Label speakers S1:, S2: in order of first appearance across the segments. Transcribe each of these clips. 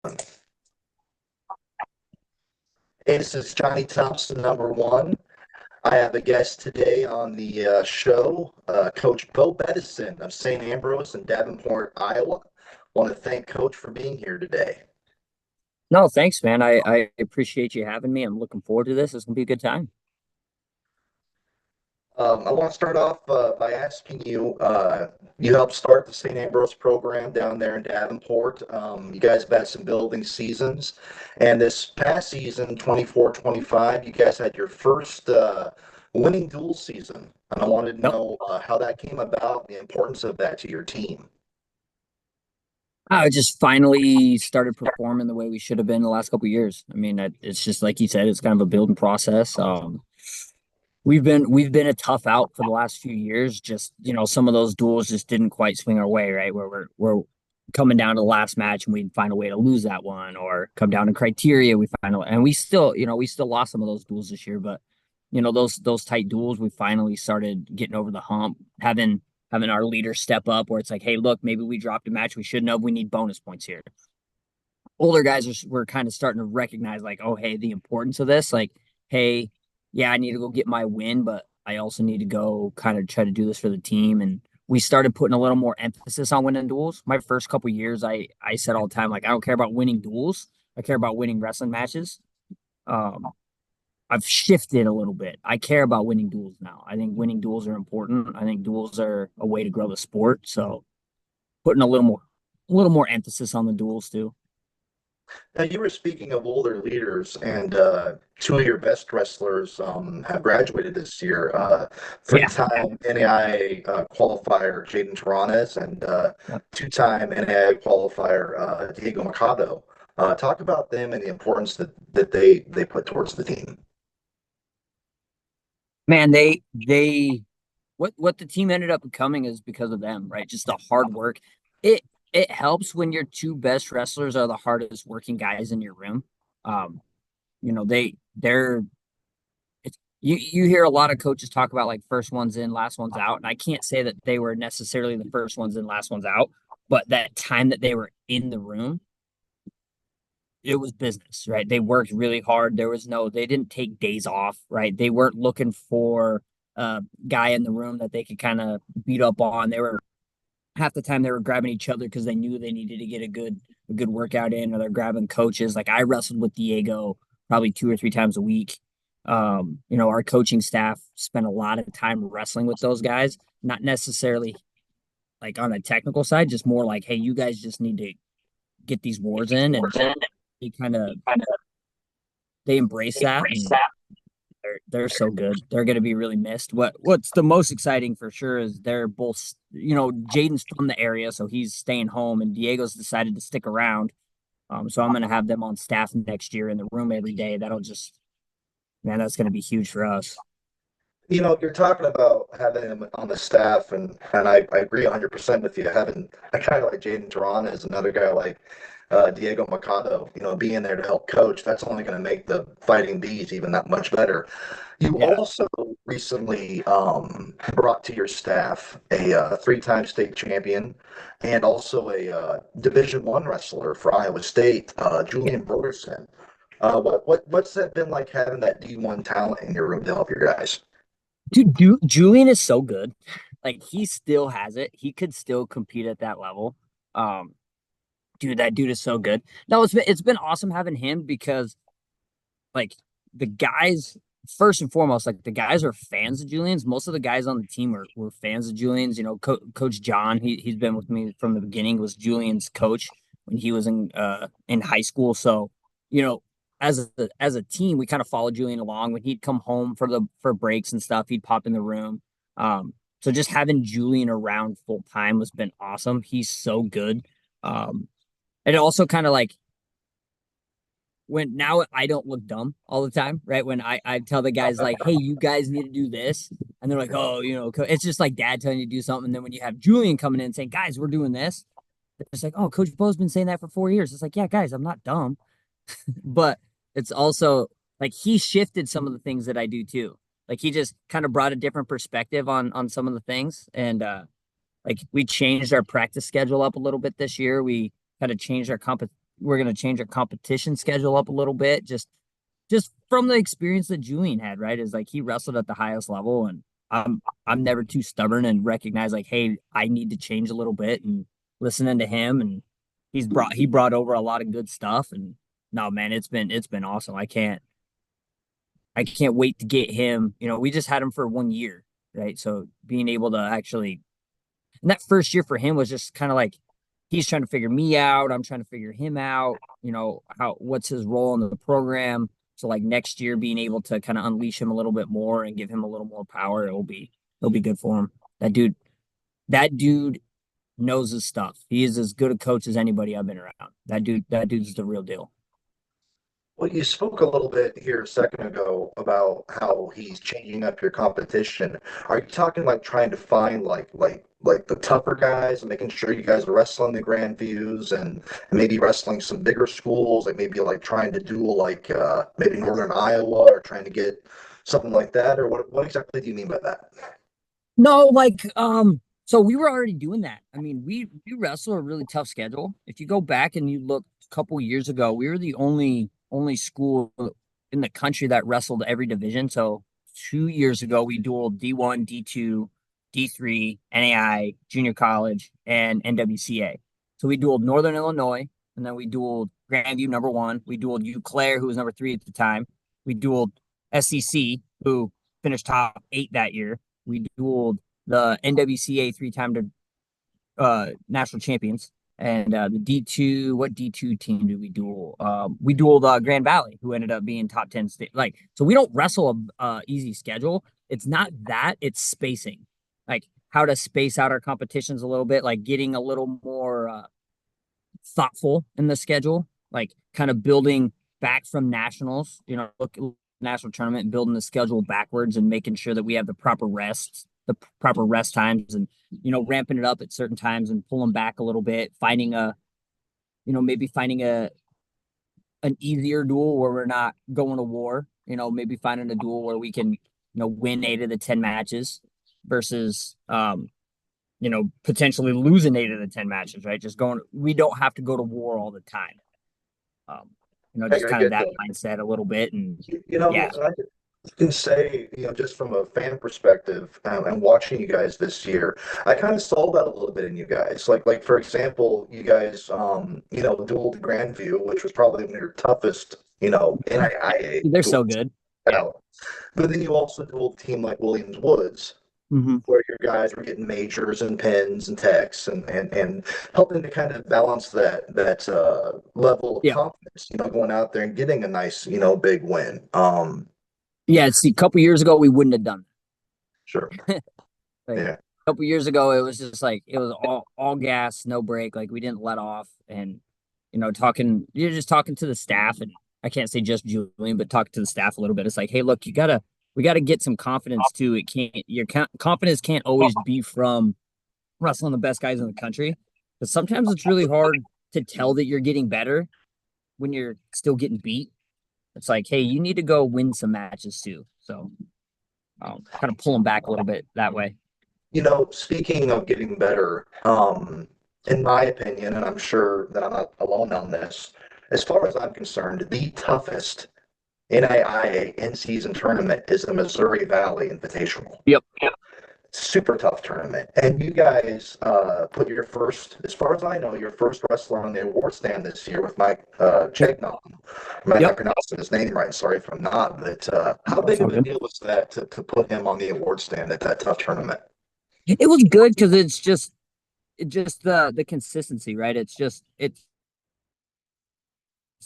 S1: rolling. Hey, this is Johnny Thompson, number one. I have a guest today on the show, Coach Bo Bettinson of St. Ambrose in Davenport, Iowa. Want to thank Coach for being here today.
S2: No, thanks, man. I appreciate you having me. I'm looking forward to this. It's gonna be a good time.
S1: I want to start off by asking you, you helped start the St. Ambrose program down there in Davenport. You guys have had some building seasons, and this past season, 24-25, you guys had your first winning dual season. And I wanted to
S2: Yep.
S1: know how that came about, the importance of that to your team.
S2: I just finally started performing the way we should have been the last couple of years. It's just like you said, it's kind of a building process. We've been a tough out for the last few years. Just some of those duels just didn't quite swing our way, right? Where we're coming down to the last match and we'd find a way to lose that one, or come down to criteria, and we still lost some of those duels this year, but those tight duels, we finally started getting over the hump, having our leader step up where it's like, hey, look, maybe we dropped a match we shouldn't have. We need bonus points here. Older guys were kind of starting to recognize, like, oh, hey, the importance of this. Like, hey, yeah, I need to go get my win, but I also need to go kind of try to do this for the team. And we started putting a little more emphasis on winning duels. My first couple years, I said all the time, like, I don't care about winning duels. I care about winning wrestling matches. Um, I've shifted a little bit. I care about winning duels now. I think winning duels are important. I think duels are a way to grow the sport. So putting a little more emphasis on the duels too.
S1: Now, you were speaking of older leaders, and two of your best wrestlers have graduated this year.
S2: Yeah.
S1: Three-time NAI qualifier Jaden Taranes and
S2: Yep.
S1: two-time NAI qualifier Diego Mercado. Talk about them and the importance that they put towards the team.
S2: Man, they what the team ended up becoming is because of them, right? Just the hard work. It it helps when your two best wrestlers are the hardest working guys in your room. Um, they're you hear a lot of coaches talk about like first ones in, last ones out, and I can't say that they were necessarily the first ones in, last ones out, but that time that they were in the room, it was business, right? They worked really hard. They didn't take days off, right? They weren't looking for a guy in the room that they could kind of beat up on. They were half the time they were grabbing each other because they knew they needed to get a good workout in, or they're grabbing coaches. Like I wrestled with Diego probably 2 or 3 times a week. Our coaching staff spent a lot of time wrestling with those guys, not necessarily like on a technical side, just more like, hey, you guys just need to get these wars in, and they kind of they embrace that, and they're so good. They're going to be really missed. What's the most exciting for sure is they're both, Jaden's from the area, so he's staying home, and Diego's decided to stick around. So I'm going to have them on staff next year in the room every day. Man, that's going to be huge for us.
S1: You know, you're talking about having him on the staff, and I agree 100% with you. Having a guy like Jaden Duran is another guy like Diego Mercado, being there to help coach, that's only going to make the Fighting Bees even that much better. You
S2: Yeah.
S1: also recently brought to your staff a three-time state champion and also a Division One wrestler for Iowa State,
S2: Yeah.
S1: Julian Broderson. What's that been like having that D1 talent in your room to help your guys?
S2: Dude, Julian is so good. Like he still has it. He could still compete at that level. Um, that dude is so good. No, it's been awesome having him because like the guys, first and foremost, like the guys are fans of Julian's. Most of the guys on the team were fans of Julian's. Coach John, he's been with me from the beginning, was Julian's coach when he was in high school. So, you know, as a team, we kind of followed Julian along. When he'd come home for breaks and stuff, he'd pop in the room. So just having Julian around full time has been awesome. He's so good. Um, and it also kind of like when now I don't look dumb all the time, right? When I tell the guys like, hey, you guys need to do this. And they're like, oh, it's just like dad telling you to do something. And then when you have Julian coming in and saying, guys, we're doing this, it's like, oh, Coach Bo's been saying that for 4 years. It's like, yeah, guys, I'm not dumb. But it's also like he shifted some of the things that I do too. Like he just kind of brought a different perspective on some of the things. And like we changed our practice schedule up a little bit this year. We kind of changed our we're gonna change our competition schedule up a little bit, just from the experience that Julian had, right? Is like he wrestled at the highest level, and I'm never too stubborn and recognize like, hey, I need to change a little bit, and listening to him, and he brought over a lot of good stuff, and no man, it's been awesome. I can't wait to get him. We just had him for 1 year, right? So being able to actually, and that first year for him was just kind of like he's trying to figure me out. I'm trying to figure him out. What's his role in the program. So like next year, being able to kind of unleash him a little bit more and give him a little more power, it'll be good for him. That dude knows his stuff. He is as good a coach as anybody I've been around. That dude's the real deal.
S1: Well, you spoke a little bit here a second ago about how he's changing up your competition. Are you talking like trying to find like the tougher guys and making sure you guys are wrestling the Grand Views and maybe wrestling some bigger schools, like maybe like trying to duel like maybe Northern Iowa or trying to get something like that? Or what exactly do you mean by that?
S2: No, like so we were already doing that. I mean, we wrestle a really tough schedule. If you go back and you look a couple years ago, we were the only school in the country that wrestled every division. So 2 years ago, we dueled D1, D2, D3, NAI, junior college, and NWCA. So we dueled Northern Illinois, and then we dueled Grandview number one. We dueled Eau Claire, who was number three at the time. We dueled SEC, who finished top 8 that year. We dueled the NWCA three-time national champions. And the D2, what D2 team did we duel? We dueled Grand Valley, who ended up being top 10 state. Like, so we don't wrestle a easy schedule. It's not that, it's spacing. Like how to space out our competitions a little bit, like getting a little more thoughtful in the schedule, like kind of building back from nationals, look national tournament and building the schedule backwards and making sure that we have the proper rest times, and ramping it up at certain times and pulling back a little bit, maybe finding an easier duel where we're not going to war, maybe finding a duel where we can, win 8 of the 10 matches versus potentially losing 8 of the 10 matches, right? We don't have to go to war all the time.
S1: I
S2: Just kind of
S1: get
S2: that
S1: that.
S2: mindset a little bit. And yeah,
S1: I can say, just from a fan perspective and watching you guys this year, I kind of saw that a little bit in you guys. Like for example, you guys, dueled Grandview, which was probably one of your toughest, NIIA
S2: they're so
S1: duels
S2: good. Yeah.
S1: out. But then you also dueled a team like Williams Woods,
S2: Hmm.
S1: where your guys were getting majors and pins and techs and helping to kind of balance that level of
S2: Yeah.
S1: confidence, going out there and getting a nice, big win.
S2: Yeah. See, a couple years ago, we wouldn't have done
S1: Sure.
S2: that. Like
S1: Yeah.
S2: a couple years ago, it was just like it was all gas, no break. Like we didn't let off, and you're just talking to the staff, and I can't say just Julian, but talking to the staff a little bit. It's like, hey, look, we gotta get some confidence too. Your confidence can't always be from wrestling the best guys in the country, but sometimes it's really hard to tell that you're getting better when you're still getting beat. It's like, hey, you need to go win some matches too. So, kind of pull them back a little bit that way.
S1: Speaking of getting better, in my opinion, and I'm sure that I'm not alone on this, as far as I'm concerned, the toughest NAIA in-season tournament is the Missouri Valley Invitational.
S2: Yep.
S1: Super tough tournament. And you guys put your first, as far as I know, your first wrestler on the award stand this year with Mike Chagnon. Am I
S2: Yep.
S1: not pronouncing his name right? Sorry if I'm not. But how
S2: That's
S1: big
S2: all
S1: of a
S2: good.
S1: deal was that to put him on the award stand at that tough tournament?
S2: It was good because it's just the consistency, right? It's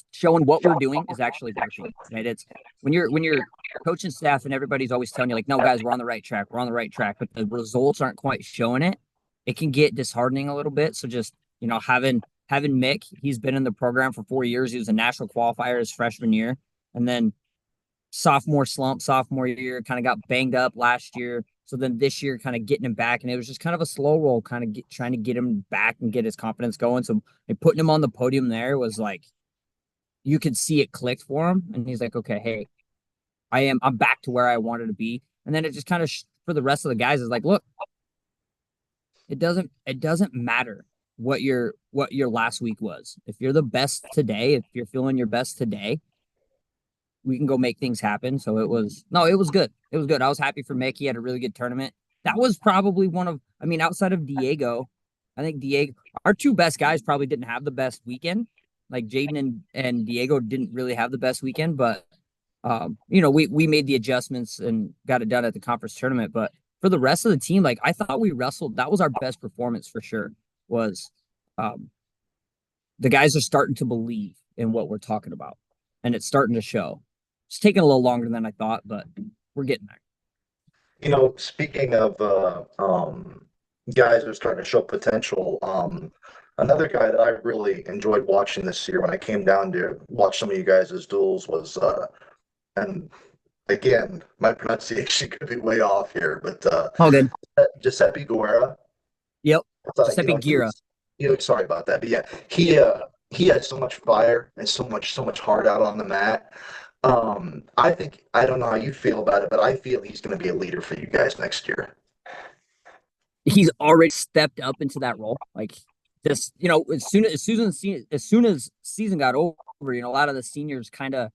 S2: showing what we're doing is actually working, right? It's when you're coaching staff and everybody's always telling you like, no, guys, we're on the right track, we're on the right track, but the results aren't quite showing it. It can get disheartening a little bit. So just having Mick, he's been in the program for 4 years. He was a national qualifier his freshman year, and then sophomore year, kind of got banged up last year. So then this year, kind of getting him back, and it was just kind of a slow roll, kind of trying to get him back and get his confidence going. So putting him on the podium there was like you could see it clicked for him, and he's like, okay, hey, I'm back to where I wanted to be. And then it just kind of for the rest of the guys is like, look, it doesn't matter what your last week was. If you're the best today, if you're feeling your best today, we can go make things happen. So it was no, it was good. It was good. I was happy for Mick. He had a really good tournament. That was probably one of, I mean, outside of Diego, I think Diego, our two best guys probably didn't have the best weekend. Like Jaden and Diego didn't really have the best weekend, but we made the adjustments and got it done at the conference tournament. But for the rest of the team, like I thought we wrestled, that was our best performance for sure. Was um the guys are starting to believe in what we're talking about, and it's starting to show. It's taking a little longer than I thought, but we're getting there.
S1: Speaking of guys who are starting to show potential, another guy that I really enjoyed watching this year when I came down to watch some of you guys' duels was, and again, my pronunciation could be way off here, but
S2: All good.
S1: Giuseppe Guerra.
S2: Yep.
S1: I thought,
S2: Giuseppe Gira.
S1: sorry about that, but yeah, he had so much fire and so much heart out on the mat. I don't know how you feel about it, but I feel he's going to be a leader for you guys next year.
S2: He's already stepped up into that role. Like just, as soon as season got over, a lot of the seniors kind of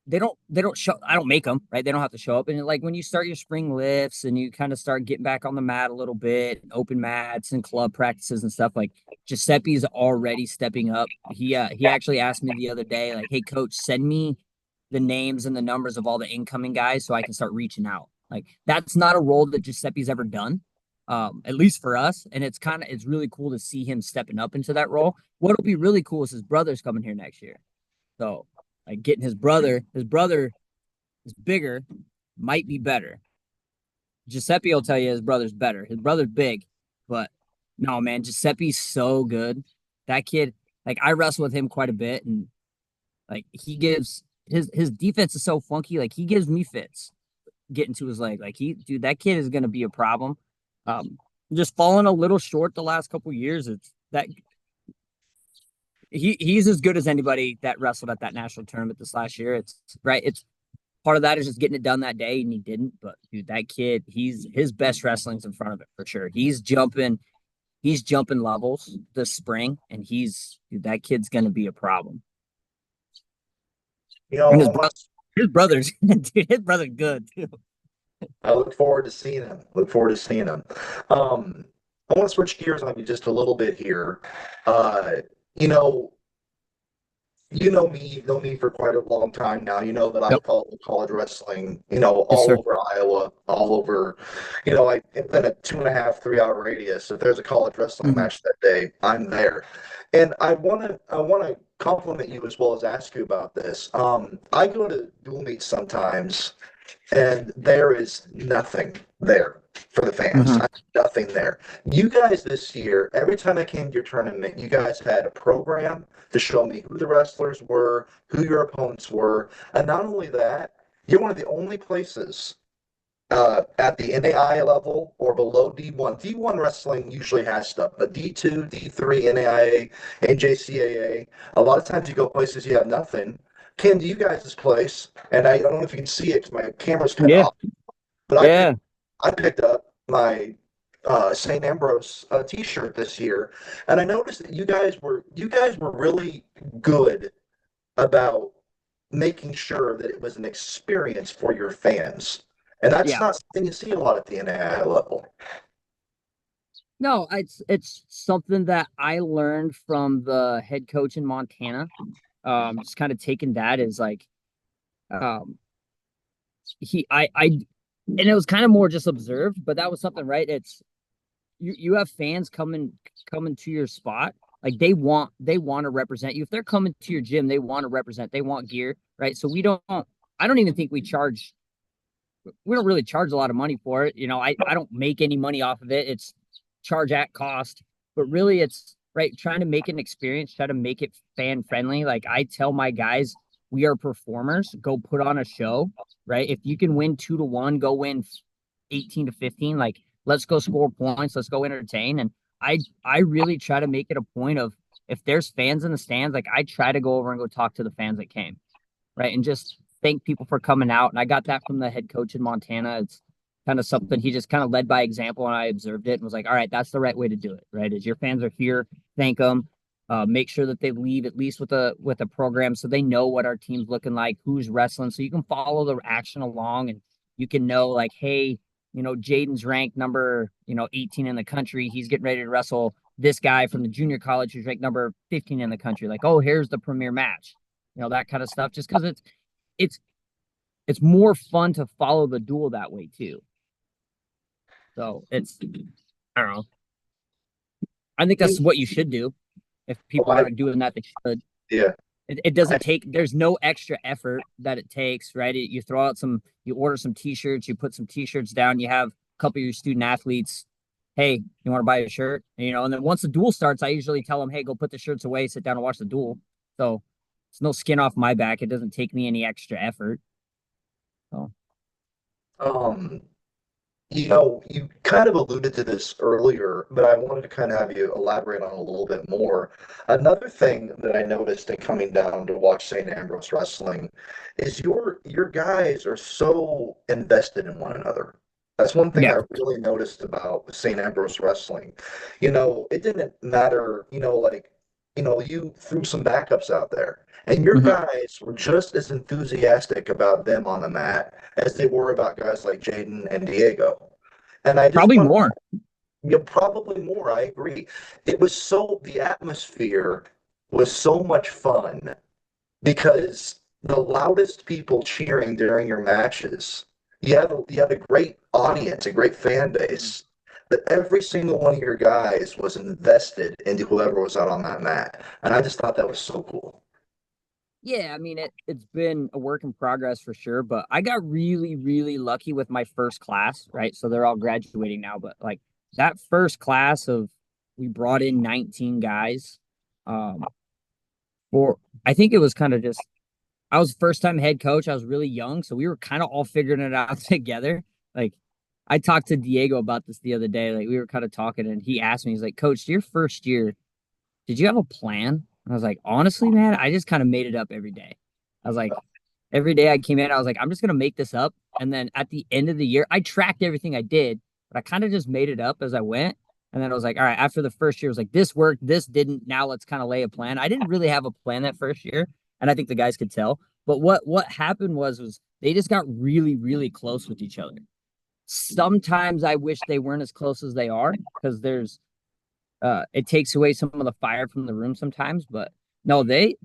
S2: they don't show. I don't make them, right. They don't have to show up. And like when you start your spring lifts and you kind of start getting back on the mat a little bit, open mats and club practices and stuff, like Giuseppe's already stepping up. He actually asked me the other day, like, hey coach, send me the names and the numbers of all the incoming guys so I can start reaching out. Like that's not a role that Giuseppe's ever done. At least for us. And it's really cool to see him stepping up into that role. What'll be really cool is his brother's coming here next year. So like getting his brother is bigger, might be better. Giuseppe will tell you his brother's better. His brother's big, but no, man, Giuseppe's so good. That kid, like I wrestle with him quite a bit, and like he gives his defense is so funky. Like he gives me fits getting to his leg. Like dude, that kid is gonna be a problem. Just falling a little short the last couple years. It's that he's as good as anybody that wrestled at that national tournament this last year. It's right. It's part of that is just getting it done that day, and he didn't. But dude, that kid, his best wrestling's in front of it for sure. He's jumping levels this spring, and dude, that kid's gonna be a problem.
S1: You know,
S2: And
S1: I want
S2: his brother's dude, his brother's good too.
S1: I look forward to seeing him. Look forward to seeing him. I want to switch gears on you just a little bit here. Uh, you know, you've known me for quite a long time now. You know that I
S2: Yep.
S1: follow college wrestling,
S2: Yes,
S1: all
S2: sir.
S1: over Iowa, all over, within a 2.5, 3 hour radius. If there's a college wrestling
S2: Mm-hmm.
S1: match that day, I'm there. And I wanna compliment you as well as ask you about this. I go to dual meets sometimes, and there is nothing there for the fans.
S2: Mm-hmm.
S1: Nothing there. You guys this year, every time I came to your tournament, you guys had a program to show me who the wrestlers were, who your opponents were, and not only that, you're one of the only places at the NAI level or below D1. D1 wrestling usually has stuff, but D2, D3, NAIA, NJCAA, a lot of times you go places you have nothing. Came to you guys' place, and I don't know if you can see it because my camera's kind of
S2: Yeah.
S1: off, but
S2: Yeah.
S1: I picked up my St. Ambrose T-shirt this year, and I noticed that you guys were really good about making sure that it was an experience for your fans. And that's
S2: Yeah.
S1: not something you see a lot at the NAI level.
S2: No, it's something that I learned from the head coach in Montana. Just kind of taking that as like um I and it was kind of more just observed, but that was something, right? It's you have fans coming to your spot. Like they want to represent you. If they're coming to your gym, they want to represent, they want gear, right? So I don't even think we don't really charge a lot of money for it. I don't make any money off of it. It's charge at cost, but really it's right trying to make an experience, try to make it fan friendly. Like I tell my guys, we are performers. Go put on a show, right? If you can win 2-1, go win 18-15. Like let's go score points. Let's go entertain. And I really try to make it a point of if there's fans in the stands, like I try to go over and go talk to the fans that came, right? And just thank people for coming out. And I got that from the head coach in Montana. kind of something he just kind of led by example, and I observed it and was like, all right, that's the right way to do it, right? Is your fans are here, thank them. Make sure that they leave at least with a program so they know what our team's looking like, who's wrestling, so you can follow the action along and you can know like, hey, Jaden's ranked number 18 in the country. He's getting ready to wrestle this guy from the junior college who's ranked number 15 in the country. Like, oh, here's the premier match, that kind of stuff. Just because it's it's more fun to follow the duel that way too. So I don't know. I think that's what you should do. If
S1: Oh,
S2: people aren't doing that, they should.
S1: yeah.
S2: It doesn't take, there's no extra effort that it takes, right? You throw out you order some t-shirts, you put some t-shirts down, you have a couple of your student athletes, hey, you want to buy a shirt? And then once the duel starts, I usually tell them, hey, go put the shirts away, sit down and watch the duel. So it's no skin off my back. It doesn't take me any extra effort. So
S1: Um, you kind of alluded to this earlier, but I wanted to kind of have you elaborate on it a little bit more. Another thing that I noticed in coming down to watch St. Ambrose wrestling is your guys are so invested in one another. That's one thing
S2: yeah.
S1: I really noticed about St. Ambrose wrestling. It didn't matter, you threw some backups out there, and your
S2: Mhm.
S1: guys were just as enthusiastic about them on the mat as they were about guys like Jaden and Diego. And I just
S2: Probably
S1: want
S2: more.
S1: probably more, I agree. The atmosphere was so much fun because the loudest people cheering during your matches, you have a great audience, a great fan base. But every single one of your guys was invested into whoever was out on that mat. And I just thought that was so cool.
S2: Yeah, I mean it's been a work in progress for sure, but I got really, really lucky with my first class, right? So they're all graduating now, but like that first class of we brought in 19 guys. Um, for I think it was kind of just I was first time head coach. I was really young, so we were kind of all figuring it out together. Like I talked to Diego about this the other day. Like we were kind of talking and he asked me, he's like, Coach, your first year, did you have a plan? And I was like, honestly, man, I just kind of made it up every day. I was like, every day I came in, I was like, I'm just gonna make this up. And then at the end of the year, I tracked everything I did, but I kind of just made it up as I went. And then I was like, all right, after the first year, I was like, this worked, this didn't. Now let's kind of lay a plan. I didn't really have a plan that first year, and I think the guys could tell. But what happened was they just got really, really close with each other. Sometimes I wish they weren't as close as they are because it takes away some of the fire from the room sometimes. But no, they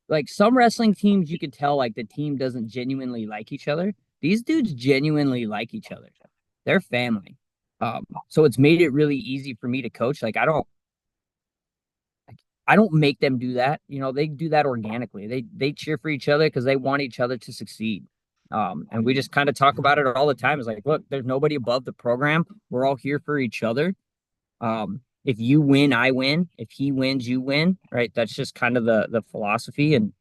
S2: like some wrestling teams you could tell like the team doesn't genuinely like each other. These dudes genuinely like each other. They're family. So it's made it really easy for me to coach. Like I don't make them do that. They do that organically. They cheer for each other because they want each other to succeed. And we just kind of talk about it all the time. It's like, look, there's nobody above the program. We're all here for each other. If you win, I win. If he wins, you win. Right? That's just kind of the philosophy. And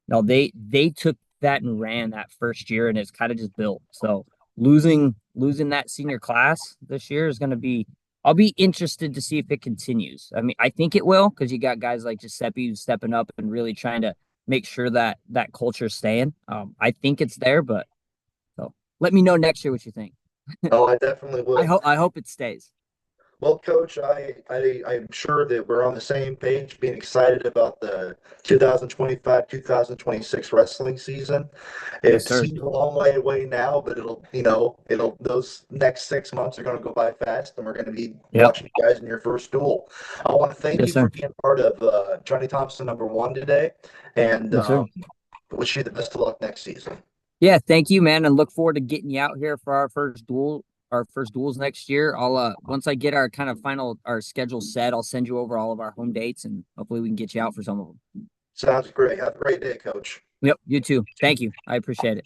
S2: no, they took that and ran that first year, and it's kind of just built. So losing that senior class this year is going to be. I'll be interested to see if it continues. I mean, I think it will because you got guys like Giuseppe who's stepping up and really trying to make sure that that culture's staying. I think it's there, but so let me know next year what you think.
S1: Oh, I definitely will.
S2: I hope it stays.
S1: Well, Coach, I'm sure that we're on the same page, being excited about the 2025, 2026 wrestling season.
S2: Yes,
S1: It
S2: sir.
S1: seems a long way away now, but those next 6 months are going to go by fast, and we're going to be
S2: Yep.
S1: watching you guys in your first duel. I want to thank
S2: Yes,
S1: you for
S2: sir.
S1: being part of Johnny Thompson #1 today, and
S2: Yes, sir.
S1: wish you the best of luck next season.
S2: Yeah, thank you, man, and look forward to getting you out here for our first duels next year. I'll once I get our kind of final our schedule set, I'll send you over all of our home dates and hopefully we can get you out for some of them.
S1: Sounds great. Have a great day, Coach.
S2: Yep, you too. Thank you. I appreciate it.